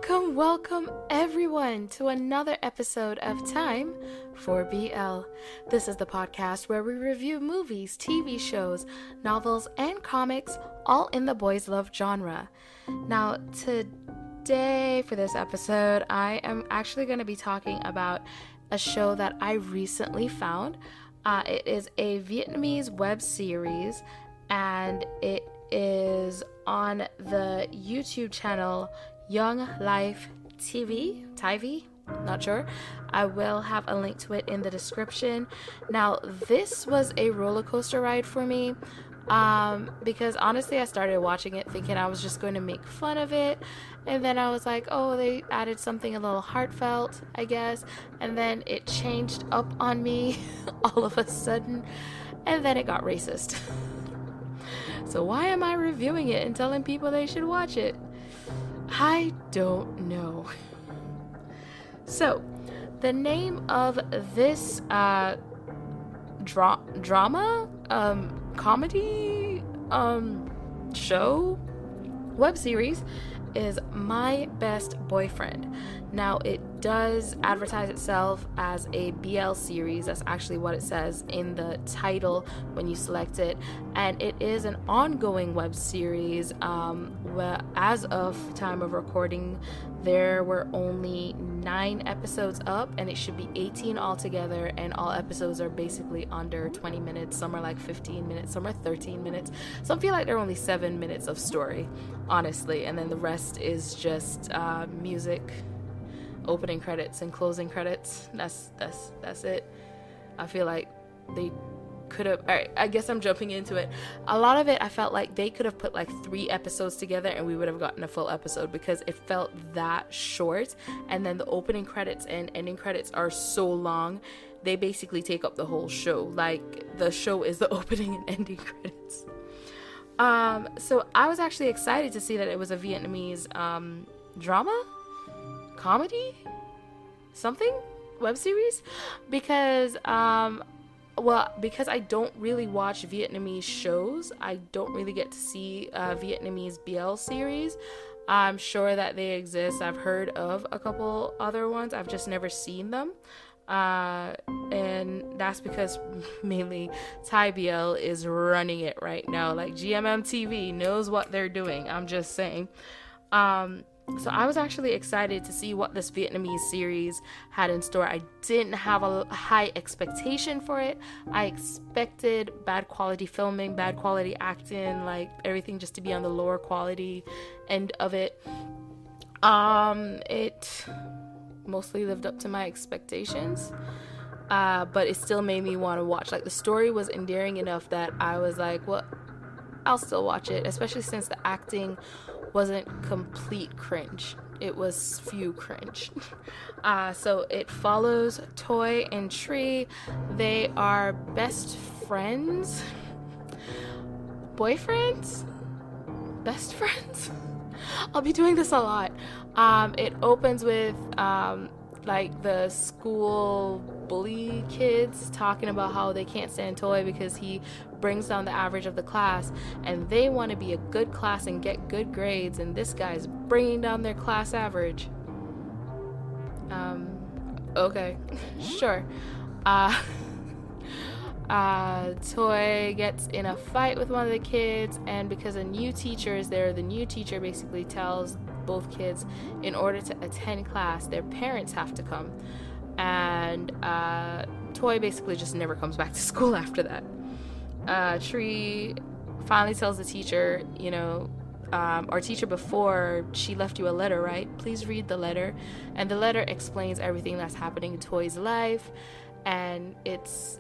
Welcome everyone to another episode of Time for BL. This is the podcast where we review movies, TV shows, novels, and comics, all in the boys love genre. Now, today for this episode, I am actually going to be talking about a show that I recently found. It is a Vietnamese web series, and it is on the YouTube channel Young Life TiVi, not sure. I will have a link to it in the description. Now, this was a roller coaster ride for me, because honestly, I started watching it thinking I was just going to make fun of it, and then I was like, oh, they added something a little heartfelt, I guess, and then it changed up on me all of a sudden, and then it got racist. So why am I reviewing it and telling people they should watch it? I don't know. So, the name of this drama, comedy, show, web series is My Best Boyfriend. Now, it does advertise itself as a BL series. That's actually what it says in the title when you select it. And it is an ongoing web series. Where, as of time of recording, there were only 9 episodes up, and it should be 18 altogether, and all episodes are basically under 20 minutes. Some are like 15 minutes, some are 13 minutes. Some feel like they're only 7 minutes of story, honestly, and then the rest is just music, opening credits and closing credits. That's it. I feel like they could have, all right, I guess I'm jumping into it. A lot of it, I felt like they could have put like 3 episodes together and we would have gotten a full episode, because it felt that short. And then the opening credits and ending credits are so long, they basically take up the whole show. Like, the show is the opening and ending credits. So I was actually excited to see that it was a Vietnamese drama, comedy, something, web series, because because I don't really watch Vietnamese shows, I don't really get to see Vietnamese BL series. I'm sure that they exist. I've heard of a couple other ones. I've just never seen them. And that's because mainly Thai BL is running it right now. Like, GMM TV knows what they're doing. I'm just saying. So I was actually excited to see what this Vietnamese series had in store. I didn't have a high expectation for it. I expected bad quality filming, bad quality acting, like everything just to be on the lower quality end of it. It mostly lived up to my expectations, but it still made me want to watch. Like, the story was endearing enough that I was like, well, I'll still watch it, especially since the acting wasn't complete cringe. It was few cringe. So it follows Toy and Tree. They are best friends, boyfriends, best friends. I'll be doing this a lot. It opens with like the school bully kids talking about how they can't stand Toy because he brings down the average of the class, and they want to be a good class and get good grades, and this guy's bringing down their class average. Okay, sure. Toy gets in a fight with one of the kids, and because a new teacher is there, the new teacher basically tells both kids in order to attend class, their parents have to come. And Toy basically just never comes back to school after that. Tree finally tells the teacher, our teacher before, she left you a letter, right? Please read the letter. And the letter explains everything that's happening in Toy's life, and it's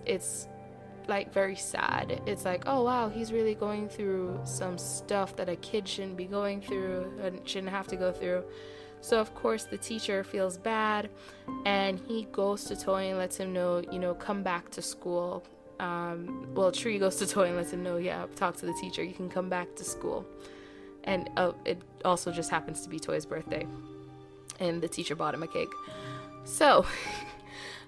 like very sad. It's like, oh wow, he's really going through some stuff that a kid shouldn't be going through and shouldn't have to go through. So of course the teacher feels bad, and he goes to Toy and lets him know, come back to school. Tree goes to Toy and lets him know, talk to the teacher, you can come back to school. And it also just happens to be Toy's birthday, and the teacher bought him a cake. So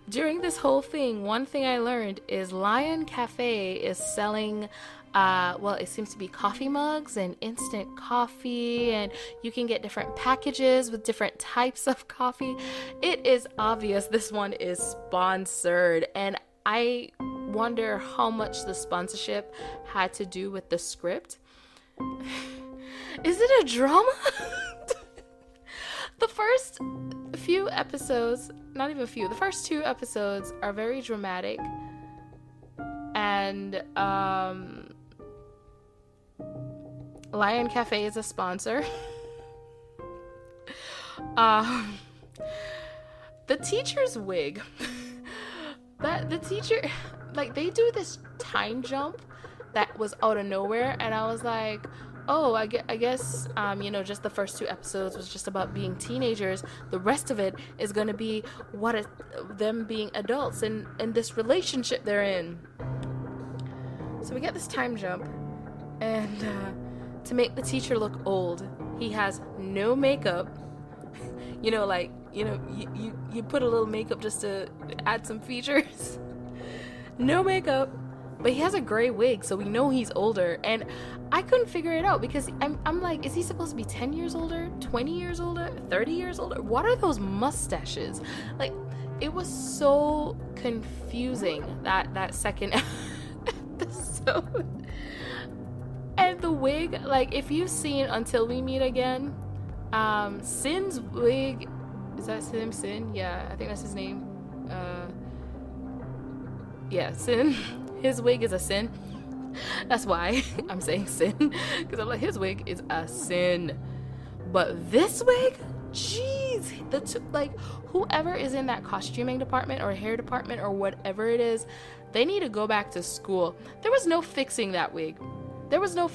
during this whole thing, one thing I learned is Lion Cafe is selling well, it seems to be coffee mugs and instant coffee, and you can get different packages with different types of coffee. It is obvious this one is sponsored, and I wonder how much the sponsorship had to do with the script. Is it a drama? The first few episodes, not even few, the first 2 episodes are very dramatic, and Lion Cafe is a sponsor. The teacher's wig. The teacher, like, they do this time jump that was out of nowhere, and I was like, oh, I guess, just the first 2 episodes was just about being teenagers. The rest of it is going to be them being adults and this relationship they're in. So we get this time jump, and to make the teacher look old, he has no makeup. You put a little makeup just to add some features. No makeup. But he has a gray wig, so we know he's older. And I couldn't figure it out because I'm like, is he supposed to be 10 years older, 20 years older, 30 years older? What are those mustaches? Like, it was so confusing, that second episode. And the wig, like, if you've seen Until We Meet Again, Sin's wig, is that Sin? Yeah, I think that's his name. Yeah, Sin. His wig is a sin. That's why I'm saying sin, because I'm like, his wig is a sin. But this wig, jeez, whoever is in that costuming department or hair department or whatever it is, they need to go back to school. There was no fixing that wig. There was no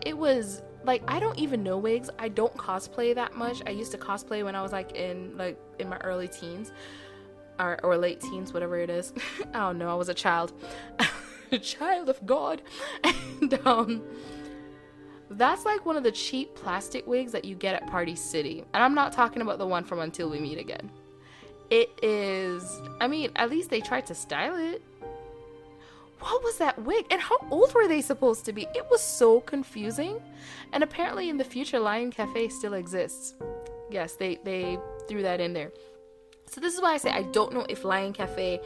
it was like, I don't even know wigs. I don't cosplay that much. I used to cosplay when I was in my early teens or late teens, whatever it is. I don't know. I was a child. A child of God. And that's like one of the cheap plastic wigs that you get at Party City. And I'm not talking about the one from Until We Meet Again. It is, I mean, at least they tried to style it. What was that wig? And how old were they supposed to be? It was so confusing. And apparently in the future, Lion Cafe still exists. Yes, they threw that in there. So this is why I say I don't know if Lion Cafe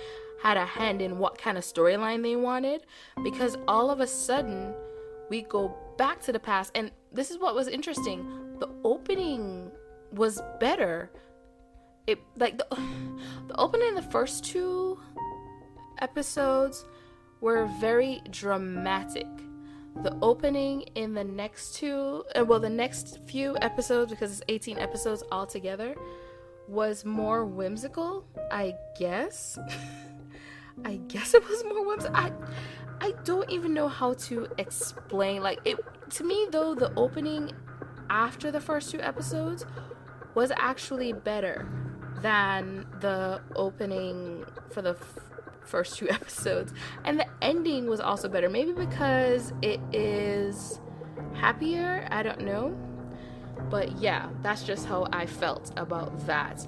had a hand in what kind of storyline they wanted, because all of a sudden we go back to the past, and this is what was interesting. The opening was better. It the opening in the first 2 episodes were very dramatic. The opening in the next few episodes, because it's 18 episodes altogether, was more whimsical, I guess. I guess it was more whimsical. I don't even know how to explain. Like, it to me though, the opening after the first 2 episodes was actually better than the opening for the first 2 episodes, and the ending was also better. Maybe because it is happier, I don't know. But yeah, that's just how I felt about that.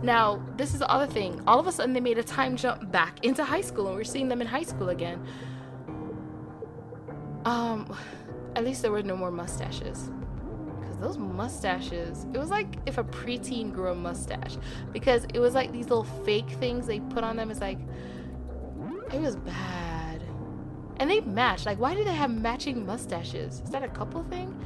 Now, this is the other thing. All of a sudden, they made a time jump back into high school, and we're seeing them in high school again. At least there were no more mustaches. Because those mustaches, it was like if a preteen grew a mustache. Because it was like these little fake things they put on them. It's like, it was bad. And they matched. Like, why do they have matching mustaches? Is that a couple thing?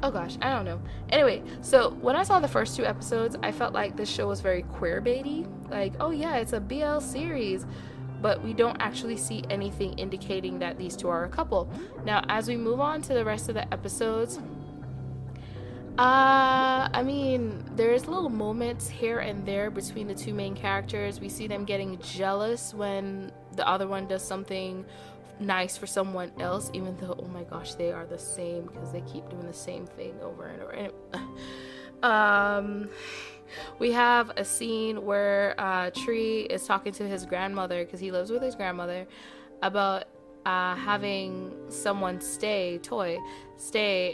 Oh gosh, I don't know. Anyway, so when I saw the first 2 episodes, I felt like this show was very queer-baity. Like, oh yeah, it's a BL series. But we don't actually see anything indicating that these 2 are a couple. Now, as we move on to the rest of the episodes, I mean, there's little moments here and there between the 2 main characters. We see them getting jealous when the other one does something nice for someone else, even though, oh my gosh, they are the same, because they keep doing the same thing over and over. We have a scene where Tree is talking to his grandmother, because he lives with his grandmother, about having someone stay,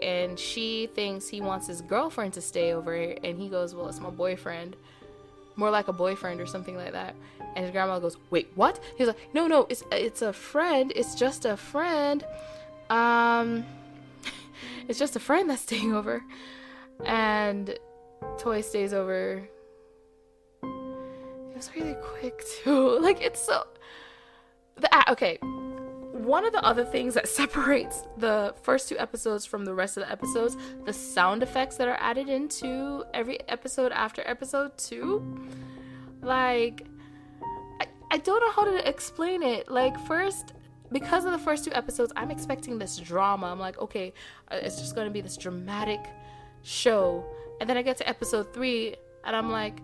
and she thinks he wants his girlfriend to stay over, and he goes, well, it's my boyfriend. more like a boyfriend or something like that. And his grandma goes, wait, what? He's like, no, it's a friend. It's just a friend. It's just a friend that's staying over. And Toy stays over. It was really quick too. Like, it's so... Okay. One of the other things that separates the first 2 episodes from the rest of the episodes, the sound effects that are added into every episode after episode 2. Like, I don't know how to explain it. Like, first, because of the first 2 episodes, I'm expecting this drama. I'm like, okay, it's just going to be this dramatic show. And then I get to episode 3 and I'm like,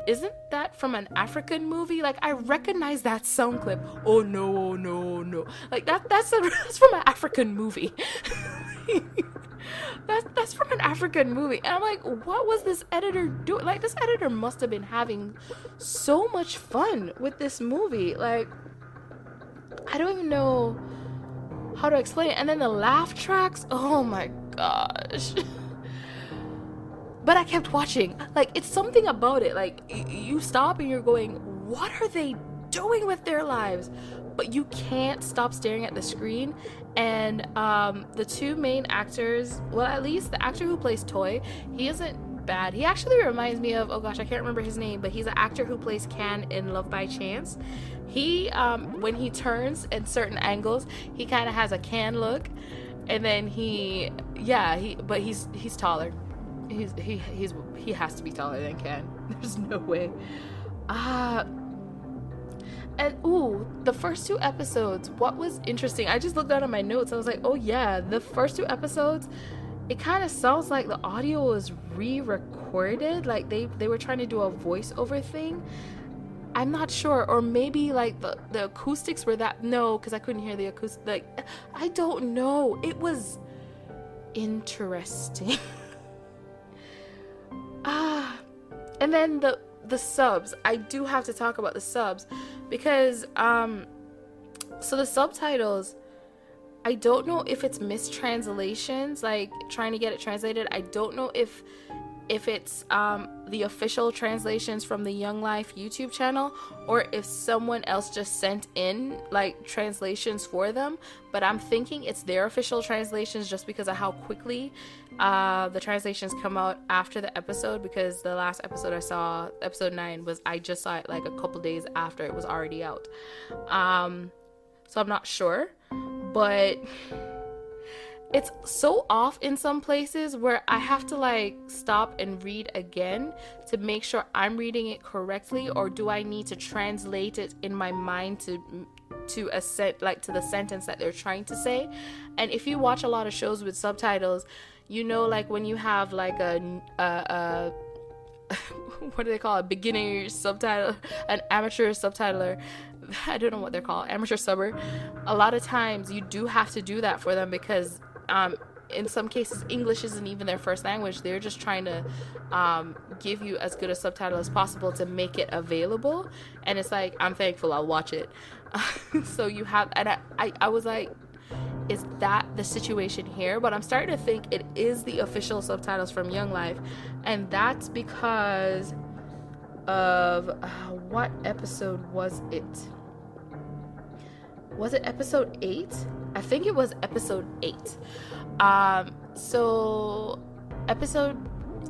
isn't that from an African movie? Like, I recognize that sound clip. Oh no. Like, that's from an African movie. That's from an African movie. And I'm like, what was this editor doing? Like, this editor must have been having so much fun with this movie. Like, I don't even know how to explain it. And then the laugh tracks, oh my gosh. But I kept watching. Like, it's something about it. Like, you stop and you're going, what are they doing with their lives? But you can't stop staring at the screen. And the 2 main actors, well, at least the actor who plays Toy, he isn't bad. He actually reminds me of, oh gosh, I can't remember his name, but he's an actor who plays Can in Love by Chance. He, when he turns in certain angles, he kind of has a Can look. And then he's taller. He has to be taller than Ken. There's no way. The first 2 episodes, what was interesting, I just looked down at my notes. I was like, oh yeah, the first 2 episodes, it kind of sounds like the audio was re-recorded. Like they were trying to do a voiceover thing. I'm not sure. Or maybe like the acoustics were that, no, because I couldn't hear the acoustic. Like, I don't know. It was interesting. And then the subs, I do have to talk about the subs, because so the subtitles, I don't know if it's mistranslations, like trying to get it translated. I don't know if it's the official translations from the Young Life YouTube channel, or if someone else just sent in like translations for them, but I'm thinking it's their official translations just because of how quickly the translations come out after the episode, because the last episode I saw, episode 9, I just saw it like a couple days after it was already out. So I'm not sure, but it's so off in some places where I have to like stop and read again to make sure I'm reading it correctly, or do I need to translate it in my mind to a set, like to the sentence that they're trying to say. And if you watch a lot of shows with subtitles, you know, like when you have like a what do they call it? Beginner subtitle, an amateur subtitler. I don't know what they're called, amateur subber. A lot of times you do have to do that for them, because in some cases English isn't even their first language. They're just trying to give you as good a subtitle as possible to make it available. And it's like, I'm thankful I'll watch it. So you have, and I was like, is that the situation here? But I'm starting to think it is the official subtitles from Young Life, and that's because of what episode was it? Was it episode 8? I think it was episode 8. So episode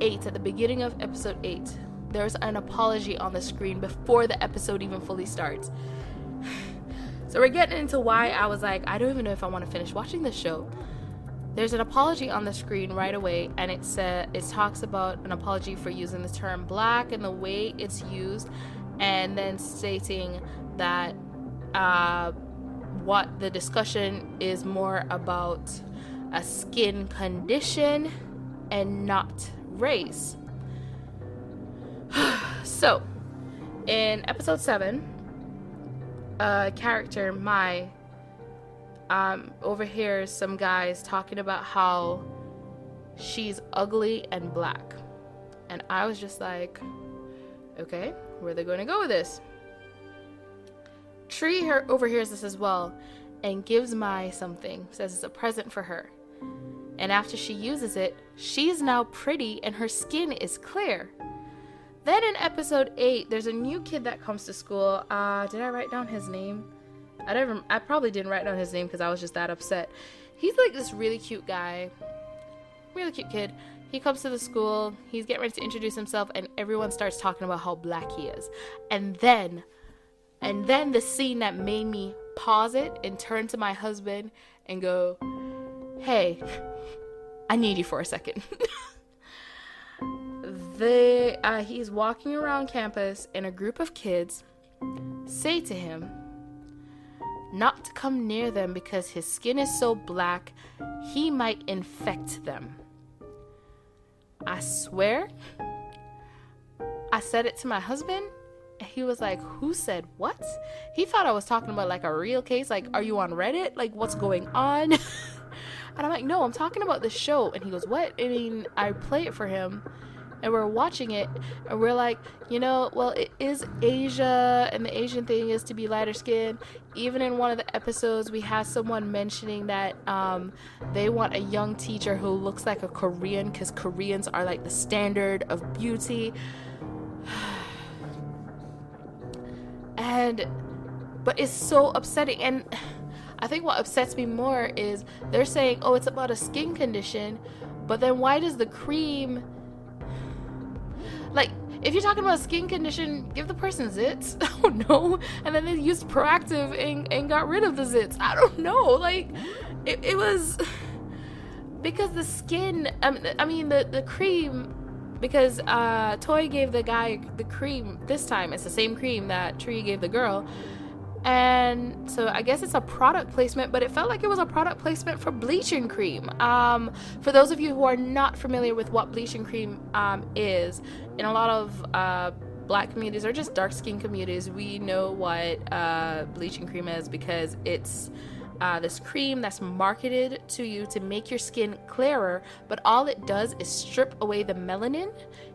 8, at the beginning of episode 8, there's an apology on the screen before the episode even fully starts. So we're getting into why I was like, I don't even know if I want to finish watching this show. There's an apology on the screen right away, and it talks about an apology for using the term black and the way it's used, and then stating that what the discussion is more about a skin condition and not race. So in episode 7, character Mai overhears some guys talking about how she's ugly and black, and I was just like, okay, where are they going to go with this? Tree overhears this as well and gives Mai something, says it's a present for her, and after she uses it, she's now pretty and her skin is clear. Then in episode 8, there's a new kid that comes to school. Did I write down his name? I probably didn't write down his name because I was just that upset. He's like this really cute guy. Really cute kid. He comes to the school. He's getting ready to introduce himself, and everyone starts talking about how black he is. And then the scene that made me pause it and turn to my husband and go, hey, I need you for a second. He's walking around campus, and a group of kids say to him not to come near them because his skin is so black, he might infect them. I swear, I said it to my husband, and he was like, who said what? He thought I was talking about like a real case, like, are you on Reddit? Like, what's going on? And I'm like, no, I'm talking about the show. And he goes, what? I mean, I play it for him, and we're watching it, and we're like, well, it is Asia, and the Asian thing is to be lighter skinned. Even in one of the episodes, we had someone mentioning that they want a young teacher who looks like a Korean, because Koreans are like the standard of beauty. But it's so upsetting. And I think what upsets me more is they're saying, oh, it's about a skin condition, but then why does the cream, like, if you're talking about a skin condition, give the person zits. I don't know. And then they used Proactive and got rid of the zits. I don't know. Like, it was because the skin, the cream, because Toy gave the guy the cream this time. It's the same cream that Tree gave the girl. And so I guess it's a product placement, but it felt like it was a product placement for bleaching cream. For those of you who are not familiar with what bleaching cream is, in a lot of black communities or just dark skin communities, we know what bleaching cream is, because it's this cream that's marketed to you to make your skin clearer, but all it does is strip away the melanin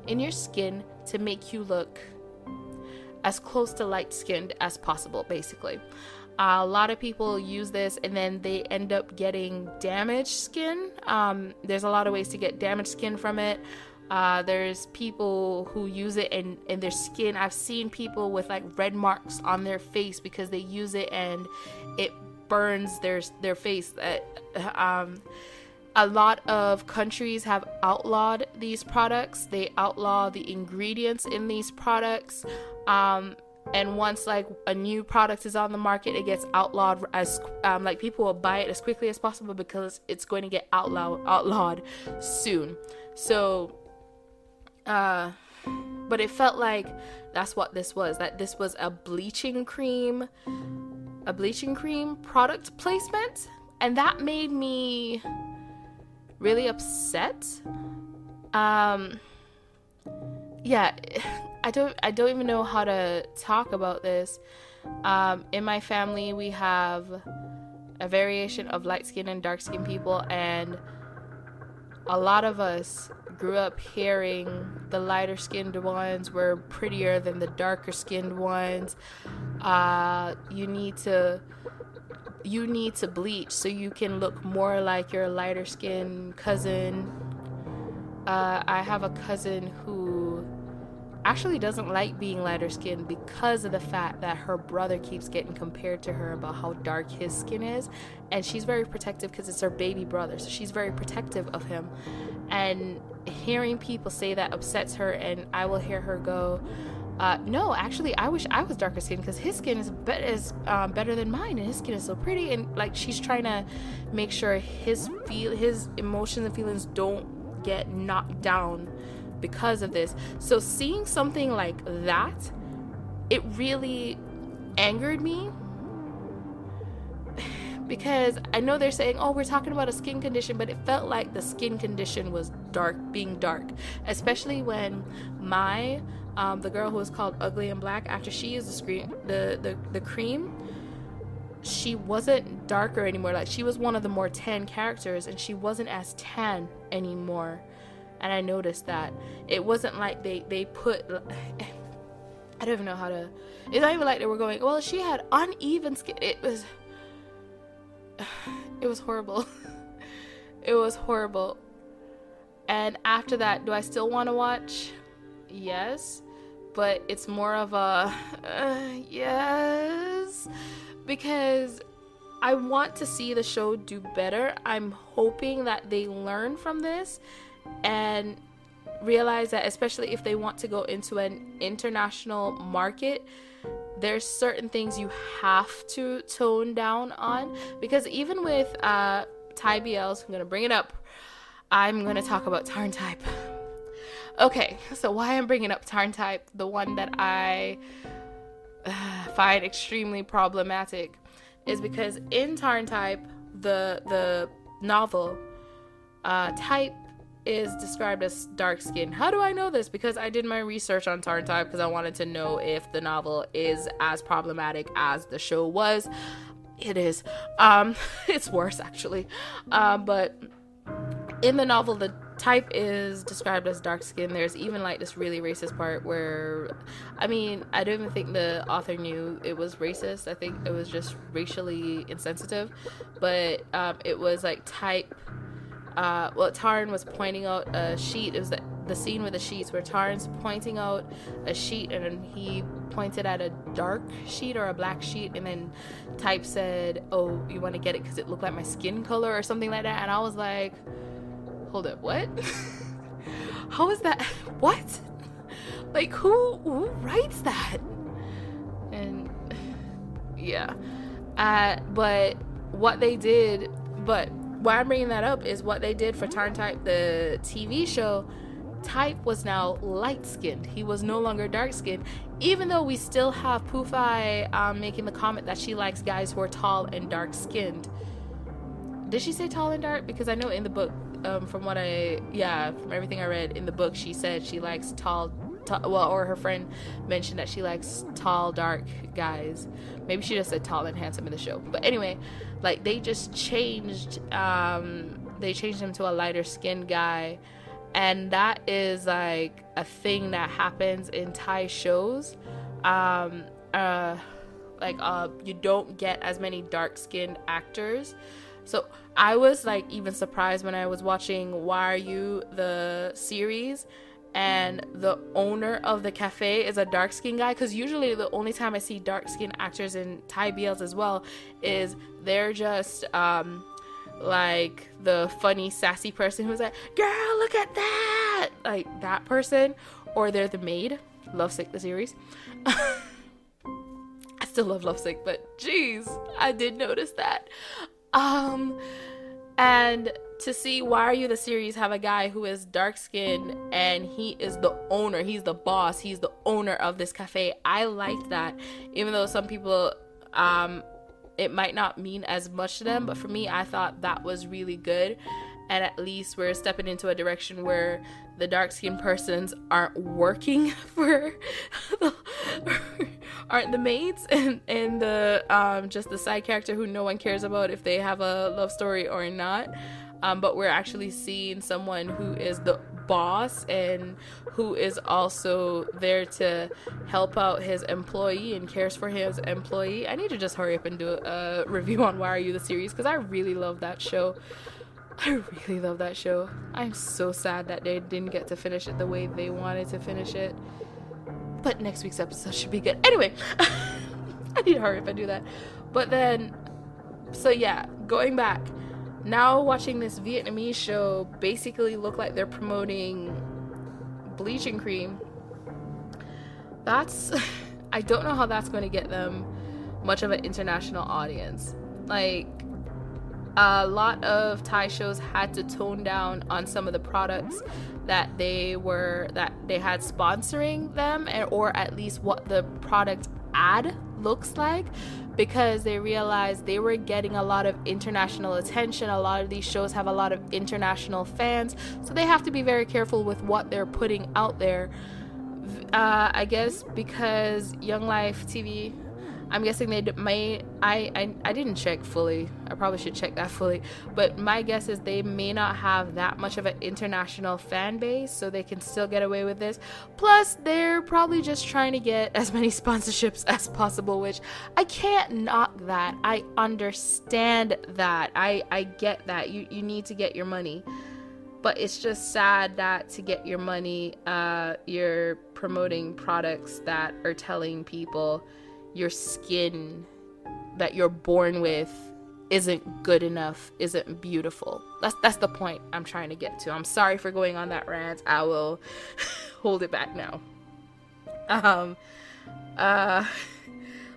in your skin to make you look as close to light skinned as possible, basically. A lot of people use this and then they end up getting damaged skin. There's a lot of ways to get damaged skin from it. There's people who use it and their skin, I've seen people with like red marks on their face because they use it and it burns their face. A lot of countries have outlawed these products. They outlaw the ingredients in these products. And once like a new product is on the market, it gets outlawed as like people will buy it as quickly as possible because it's going to get outlawed soon. So, but it felt like that's what this was, that this was a bleaching cream product placement, and that made me really upset. Yeah, I don't even know how to talk about this. In my family, we have a variation of light skin and dark skin people, and a lot of us grew up hearing the lighter skinned ones were prettier than the darker skinned ones. You need to bleach so you can look more like your lighter skinned cousin. I have a cousin who actually doesn't like being lighter skinned because of the fact that her brother keeps getting compared to her about how dark his skin is, and she's very protective because it's her baby brother, so she's very protective of him. And hearing people say that upsets her, and I will hear her go, no, actually I wish I was darker skinned because his skin is better than mine, and his skin is so pretty. And like, she's trying to make sure his emotions and feelings don't get knocked down because of this. So seeing something like that, it really angered me, because I know they're saying, oh, we're talking about a skin condition, but it felt like the skin condition was being dark, especially when the girl who was called Ugly and Black, after she used the cream, she wasn't darker anymore. Like, she was one of the more tan characters, and she wasn't as tan anymore. And I noticed that it wasn't like they put, I don't even know how to, it's not even like they were going, well, she had uneven skin. It was horrible. It was horrible. And after that, do I still want to watch? Yes. but it's more of a yes, because I want to see the show do better. I'm hoping that they learn from this and realize that, especially if they want to go into an international market, there's certain things you have to tone down on. Because even with Thai BLs, I'm gonna bring it up, I'm gonna talk about Tarn Type. Okay, so why I'm bringing up Tarn Type, the one that I find extremely problematic, is because in Tarn Type, the novel, Type is described as dark skin. How do I know this? Because I did my research on Tarn Type because I wanted to know if the novel is as problematic as the show was. It is. It's worse actually. But in the novel, the Type is described as dark skin. There's even like this really racist part where, I mean, I don't even think the author knew it was racist. I think it was just racially insensitive. But it was like Type. Tarn was pointing out a sheet. It was the scene with the sheets where Tarn's pointing out a sheet, and then he pointed at a dark sheet or a black sheet, and then Type said, "Oh, you want to get it because it looked like my skin color," or something like that. And I was like, hold up, what? How is that? What? Like, who writes that? And yeah, but what they did, but why I'm bringing that up is what they did for Tarn Type, the TV show. Type was now light-skinned. He was no longer dark-skinned, even though we still have Pufai making the comment that she likes guys who are tall and dark-skinned. Did she say tall and dark? Because I know in the book, from everything I read in the book, she said she likes or her friend mentioned that she likes tall, dark guys. Maybe she just said tall and handsome in the show. But anyway, like, they just changed him to a lighter skinned guy. And that is like a thing that happens in Thai shows. You don't get as many dark skinned actors. So I was like even surprised when I was watching Why Are You, the series, and the owner of the cafe is a dark-skinned guy, because usually the only time I see dark-skinned actors in Thai BLs as well is they're just like the funny sassy person who's like, girl, look at that, like that person, or they're the maid. Lovesick, the series. I still love Lovesick, but geez, I did notice that. And to see Why Are You, the series, have a guy who is dark skinned and he is the owner, he's the boss, he's the owner of this cafe. I liked that, even though some people, it might not mean as much to them, but for me, I thought that was really good. And at least we're stepping into a direction where the dark-skinned persons aren't working for aren't the maids and the just the side character who no one cares about if they have a love story or not. But we're actually seeing someone who is the boss and who is also there to help out his employee and cares for his employee. I need to just hurry up and do a review on Why Are You, the series, because I really love that show. I really love that show. I'm so sad that they didn't get to finish it the way they wanted to finish it. But next week's episode should be good. Anyway, I need to hurry up and do that. But then, so yeah, going back. Now watching this Vietnamese show basically look like they're promoting bleaching cream. That's, I don't know how that's going to get them much of an international audience. Like, a lot of Thai shows had to tone down on some of the products that they had sponsoring them, or at least what the product ad looks like, because they realized they were getting a lot of international attention. A lot of these shows have a lot of international fans, so they have to be very careful with what they're putting out there. I guess because Young Life TiVi, I'm guessing they may, I didn't check fully. I probably should check that fully. But my guess is they may not have that much of an international fan base, so they can still get away with this. Plus, they're probably just trying to get as many sponsorships as possible, which I can't knock that. I understand that. I get that. You need to get your money. But it's just sad that to get your money, you're promoting products that are telling people your skin that you're born with isn't good enough, isn't beautiful. That's the point I'm trying to get to. I'm sorry for going on that rant. I will hold it back now.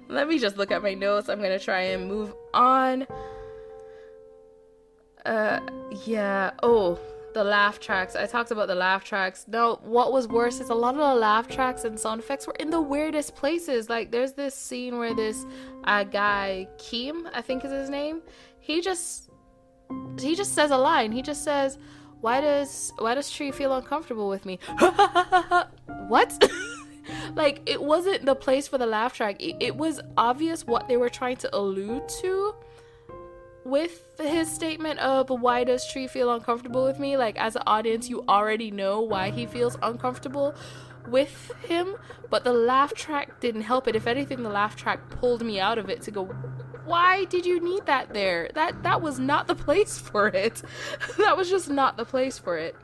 Let me just look at my notes. I'm gonna try and move on. The laugh tracks. I talked about the laugh tracks. No, what was worse is a lot of the laugh tracks and sound effects were in the weirdest places. Like, there's this scene where this guy, Keem, I think is his name, he just says a line. He just says, why does Tree feel uncomfortable with me? What? Like, it wasn't the place for the laugh track. It was obvious what they were trying to allude to with his statement of, why does Tree feel uncomfortable with me? Like, as an audience, you already know why he feels uncomfortable with him, but the laugh track didn't help it. If anything, the laugh track pulled me out of it to go, why did you need that there? That was not the place for it. That was just not the place for it.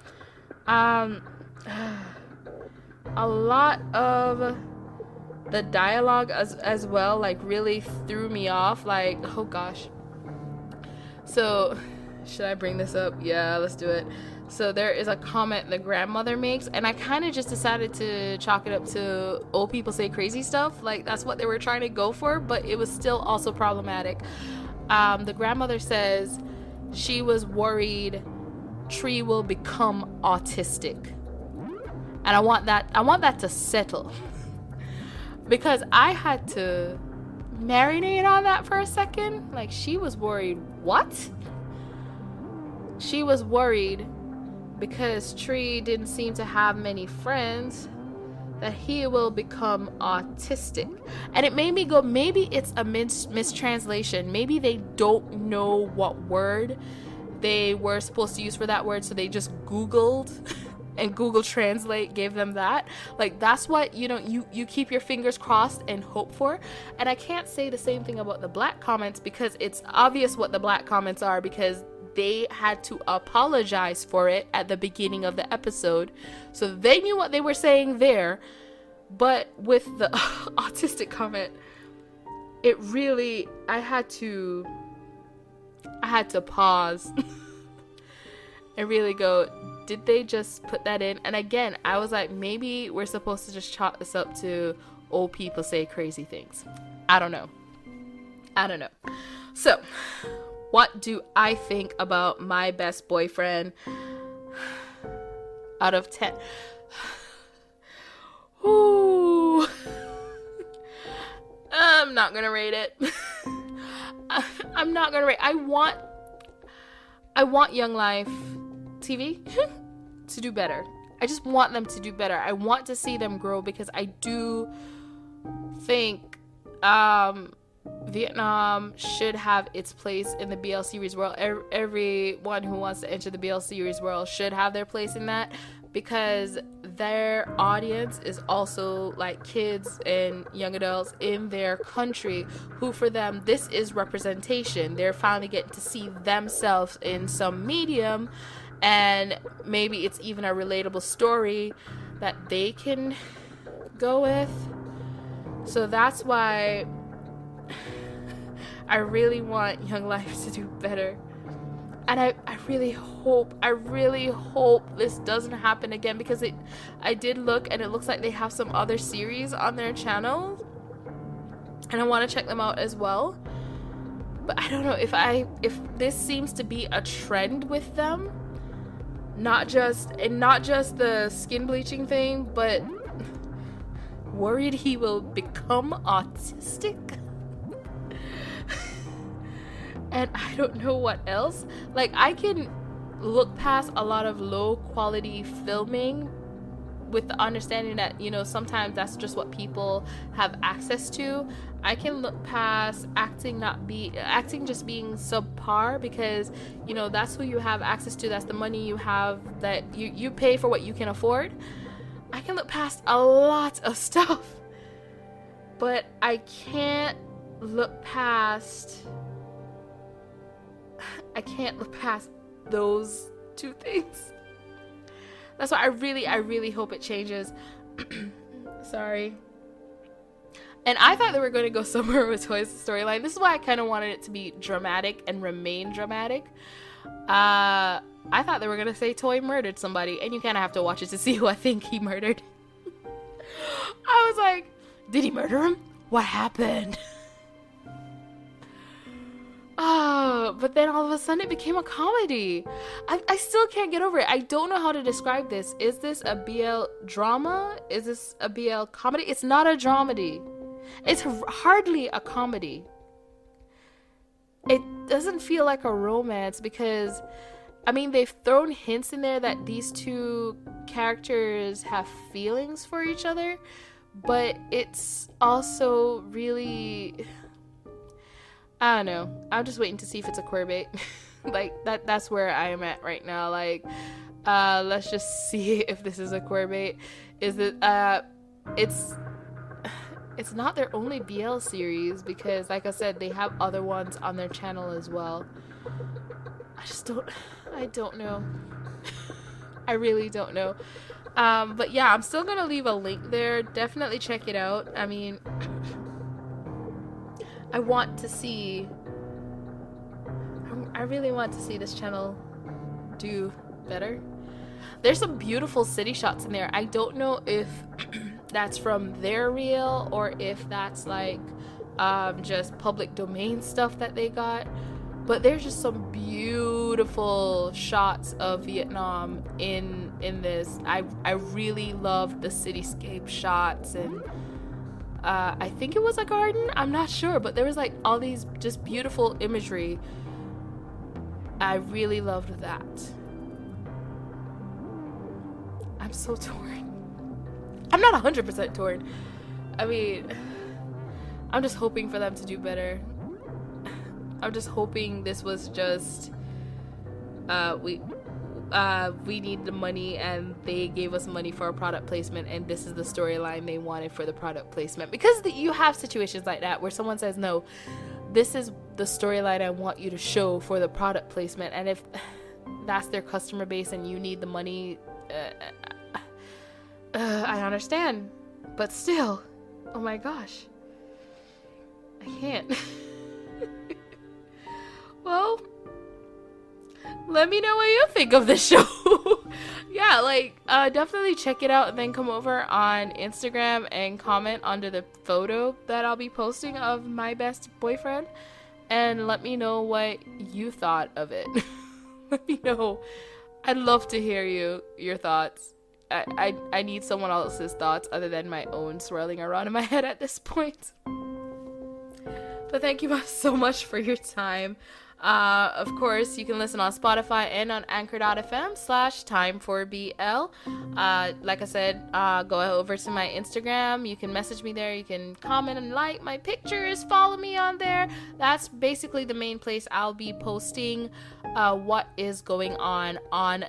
A lot of the dialogue as well, like, really threw me off. Like, oh gosh. So, should I bring this up? Yeah, let's do it. So there is a comment the grandmother makes, and I kind of just decided to chalk it up to old people say crazy stuff. Like, that's what they were trying to go for, but it was still also problematic. The grandmother says she was worried Tree will become autistic. And I want that to settle. Because I had to marinate on that for a second. Like, she was worried. What? She was worried because Tree didn't seem to have many friends that he will become autistic. And it made me go, maybe it's a mistranslation. Maybe they don't know what word they were supposed to use for that word, so they just Googled and Google Translate gave them that. Like, that's what, you keep your fingers crossed and hope for. And I can't say the same thing about the black comments, because it's obvious what the black comments are, because they had to apologize for it at the beginning of the episode. So they knew what they were saying there. But with the autistic comment, it really, I had to pause and really go, did they just put that in? And again, I was like, maybe we're supposed to just chalk this up to old people say crazy things. I don't know. So, what do I think about My Best Boyfriend out of 10? Ooh. I'm not gonna rate it. I'm not gonna rate. I want Young Life TiVi to do better. I just want them to do better. I want to see them grow, because I do think Vietnam should have its place in the BL series world. Everyone who wants to enter the BL series world should have their place in that, because their audience is also like kids and young adults in their country who, for them, this is representation. They're finally getting to see themselves in some medium, and maybe it's even a relatable story that they can go with. So that's why I really want Young Life to do better. And I really hope this doesn't happen again, because I did look, and it looks like they have some other series on their channel, and I want to check them out as well. But I don't know if this seems to be a trend with them, not just the skin bleaching thing, but worried he will become autistic. And I don't know what else. Like, I can look past a lot of low quality filming with the understanding that, sometimes that's just what people have access to. I can look past acting just being subpar, because, that's who you have access to. That's the money you have, that you pay for what you can afford. I can look past a lot of stuff, but I can't look past those two things. That's why I really hope it changes. Sorry. And I thought they were going to go somewhere with Toy's storyline. This is why I kind of wanted it to be dramatic and remain dramatic. I thought they were going to say Toy murdered somebody, and you kind of have to watch it to see who I think he murdered. I was like, did he murder him? What happened? But then all of a sudden it became a comedy. I still can't get over it. I don't know how to describe this. Is this a BL drama? Is this a BL comedy? It's not a dramedy. It's hardly a comedy. It doesn't feel like a romance because, I mean, they've thrown hints in there that these two characters have feelings for each other, but it's also really, I don't know. I'm just waiting to see if it's a queerbait. Like, that's where I am at right now. Like, let's just see if this is a queerbait. Is it, it's not their only BL series because, like I said, they have other ones on their channel as well. I don't know. I really don't know. But yeah, I'm still gonna leave a link there. Definitely check it out. I mean, I really want to see this channel do better. There's some beautiful city shots in there. I don't know if that's from their reel or if that's like just public domain stuff that they got, but there's just some beautiful shots of Vietnam in this. I really love the cityscape shots, and I think it was a garden, I'm not sure, but there was like all these just beautiful imagery. I really loved that. I'm so torn. I'm not 100% torn. I mean, I'm just hoping for them to do better. I'm just hoping this was just we need the money and they gave us money for a product placement, and this is the storyline they wanted for the product placement. Because you have situations like that where someone says, no, this is the storyline I want you to show for the product placement, and if that's their customer base and you need the money, I understand, but still, oh my gosh, I can't. Well, let me know what you think of this show. Yeah, like, definitely check it out and then come over on Instagram and comment under the photo that I'll be posting of my best boyfriend, and let me know what you thought of it. Let me know. I'd love to hear your thoughts. I need someone else's thoughts other than my own swirling around in my head at this point. But thank you so much for your time. Of course, you can listen on Spotify and on anchor.fm/time4BL. Like I said, go over to my Instagram. You can message me there. You can comment and like my pictures. Follow me on there. That's basically the main place I'll be posting what is going on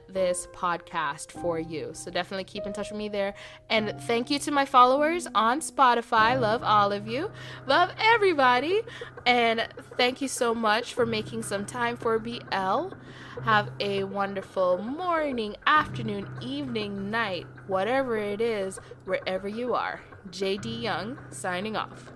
this podcast for you. So definitely keep in touch with me there. And thank you to my followers on Spotify. Love all of you. Love everybody. And thank you so much for making some time for BL. Have a wonderful morning, afternoon, evening, night, whatever it is, wherever you are. JD Young signing off.